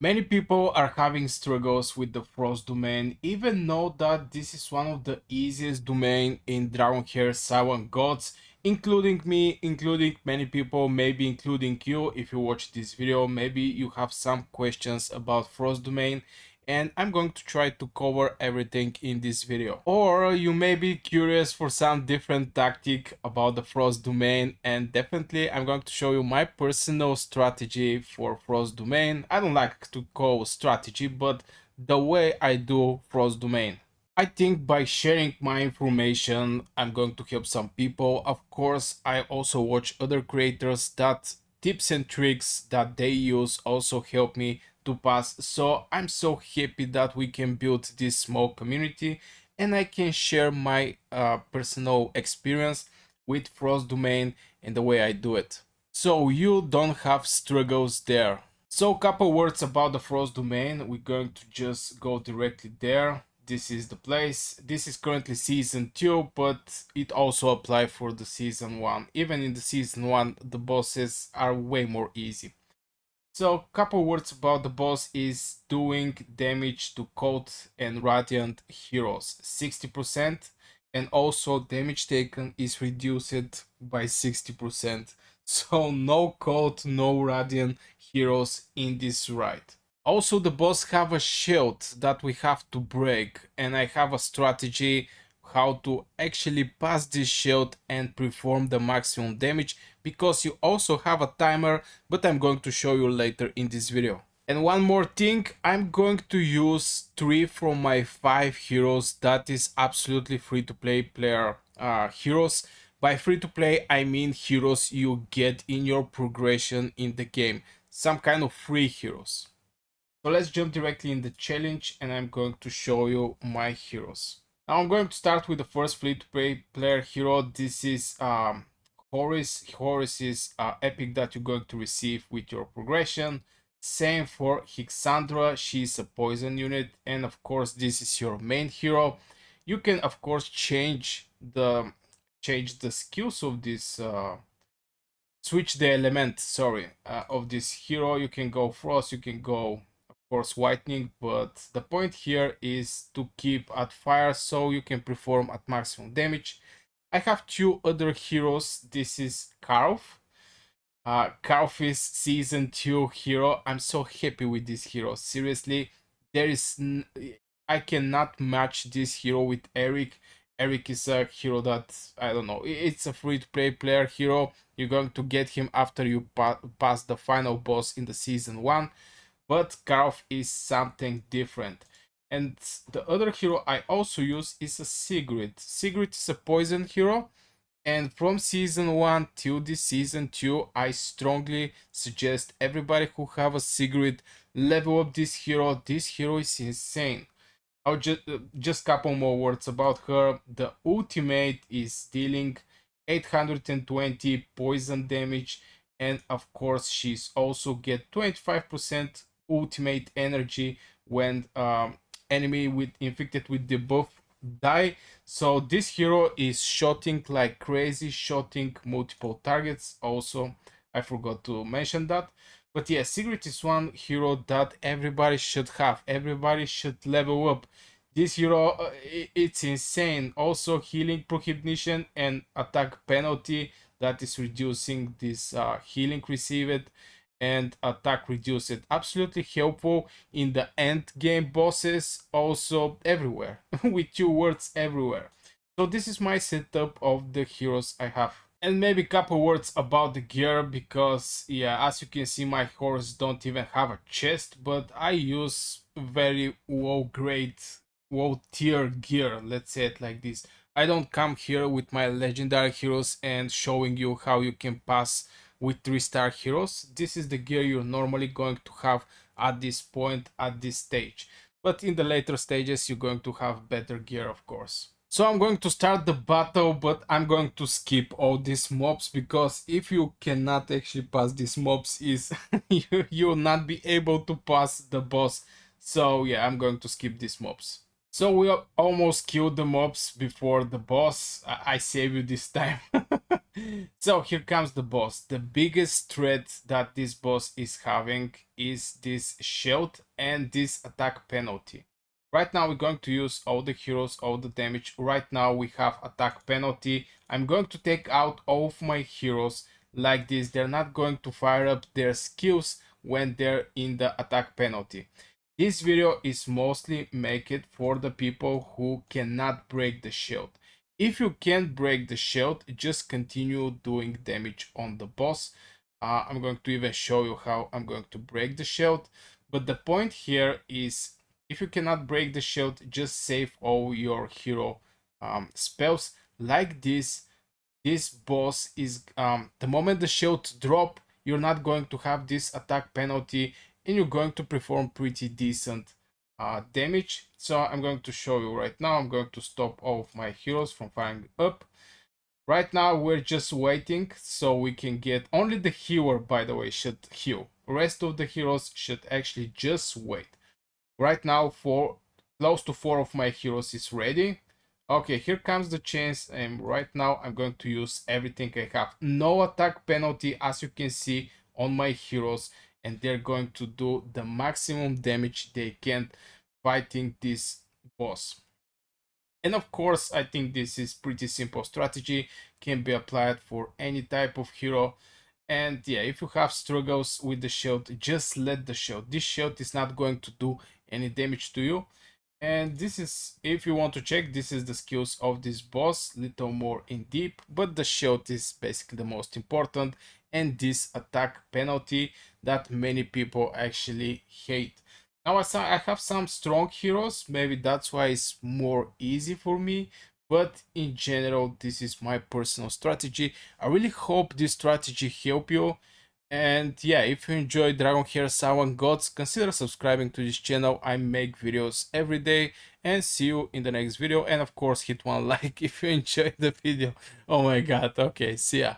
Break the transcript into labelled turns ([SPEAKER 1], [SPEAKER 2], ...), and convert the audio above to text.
[SPEAKER 1] Many people are having struggles with the Frost domain, even know that this is one of the easiest domain in Dragonheir Silent Gods, including me, including many people, maybe including you. If you watch this video, maybe you have some questions about Frost domain, and I'm going to try to cover everything in this video. Or you may be curious for some different tactic about the Frost domain, and definitely I'm going to show you my personal strategy for Frost domain. I don't like to call strategy, but the way I do Frost domain. I think by sharing my information, I'm going to help some people. Of course, I also watch other creators that tips and tricks that they use also help me to pass. So I'm so happy that we can build this small community and I can share my personal experience with Frost domain and the way I do it. So you don't have struggles there. So a couple words about the Frost domain. We're going to just go directly there. This is the place. This is currently season 2, but it also applies for the season 1. Even in the season 1, the bosses are way more easy. So couple words about the boss is doing damage to cold and radiant heroes 60%, and also damage taken is reduced by 60%. So no cold, no radiant heroes in this raid. Also the boss have a shield that we have to break, and I have a strategy how to actually pass this shield and perform the maximum damage, because you also have a timer, but I'm going to show you later in this video. And one more thing, I'm going to use 3 from my 5 heroes that is absolutely free to play player heroes. By free to play I mean heroes you get in your progression in the game, some kind of free heroes. So let's jump directly in the challenge and I'm going to show you my heroes. Now I'm going to start with the first free-to-play player hero. This is Horus. Horus is epic that you're going to receive with your progression. Same for Hixandra, she's a poison unit, and of course this is your main hero. You can of course change the skills of this switch the element, sorry, of this hero. You can go frost, you can go of course whitening, but the point here is to keep at fire so you can perform at maximum damage. I have 2 other heroes. This is Karf. Karf is season 2 hero. I'm so happy with this hero, seriously. there is n- I cannot match this hero with Eric. Eric is a hero that, I don't know, it's a free to play player hero. You're going to get him after you pass the final boss in the season 1, but Karf is something different. And the other hero I also use is a Sigrid. Sigrid is a poison hero, and from season 1 till this season 2, I strongly suggest everybody who have a Sigrid level up this hero. This hero is insane. I'll just couple more words about her. The ultimate is dealing 820 poison damage, and of course she's also get 25% ultimate energy when enemy with infected with the buff die. So this hero is shooting like crazy, shooting multiple targets. Also, I forgot to mention that. But yeah, Sigrid is one hero that everybody should have. Everybody should level up. This hero, it's insane. Also, healing prohibition and attack penalty that is reducing this healing received and attack reduced. Absolutely helpful in the end game bosses, also everywhere with 2 words everywhere. So this is my setup of the heroes I have. And maybe a couple words about the gear, because yeah, as you can see, my horse don't even have a chest, but I use very low grade, low tier gear, let's say it like this. I don't come here with my legendary heroes and showing you how you can pass with 3-star heroes. This is the gear you're normally going to have at this point, at this stage. But in the later stages, you're going to have better gear, of course. So I'm going to start the battle, but I'm going to skip all these mobs, because if you cannot actually pass these mobs, is you'll not be able to pass the boss. So yeah, I'm going to skip these mobs. So we almost killed the mobs before the boss. I save you this time. So here comes the boss. The biggest threat that this boss is having is this shield and this attack penalty. Right now we're going to use all the heroes, all the damage. Right now we have attack penalty. I'm going to take out all of my heroes like this. They're not going to fire up their skills when they're in the attack penalty. This video is mostly make it for the people who cannot break the shield. If you can't break the shield, just continue doing damage on the boss. I'm going to even show you how I'm going to break the shield. But the point here is, if you cannot break the shield, just save all your hero spells. Like this boss is, the moment the shield drop, you're not going to have this attack penalty and you're going to perform pretty decent damage. So I'm going to show you right now. I'm going to stop all of my heroes from firing up. Right now we're just waiting so we can get, only the healer by the way should heal. Rest of the heroes should actually just wait. Right now close to 4 of my heroes is ready. Okay, here comes the chance, and right now I'm going to use everything I have. No attack penalty, as you can see on my heroes, and they're going to do the maximum damage they can fighting this boss. And of course, I think this is pretty simple strategy, can be applied for any type of hero. And yeah, if you have struggles with the shield, just let the shield. This shield is not going to do any damage to you. And this is, if you want to check, this is the skills of this boss, little more in deep, but the shield is basically the most important, and this attack penalty that many people actually hate. Now I have some strong heroes, maybe that's why it's more easy for me, but in general, this is my personal strategy. I really hope this strategy help you. And yeah, if you enjoy Dragonheir Silent Gods, consider subscribing to this channel. I make videos every day, and see you in the next video. And of course, hit one like if you enjoyed the video. Oh my god, okay, see ya.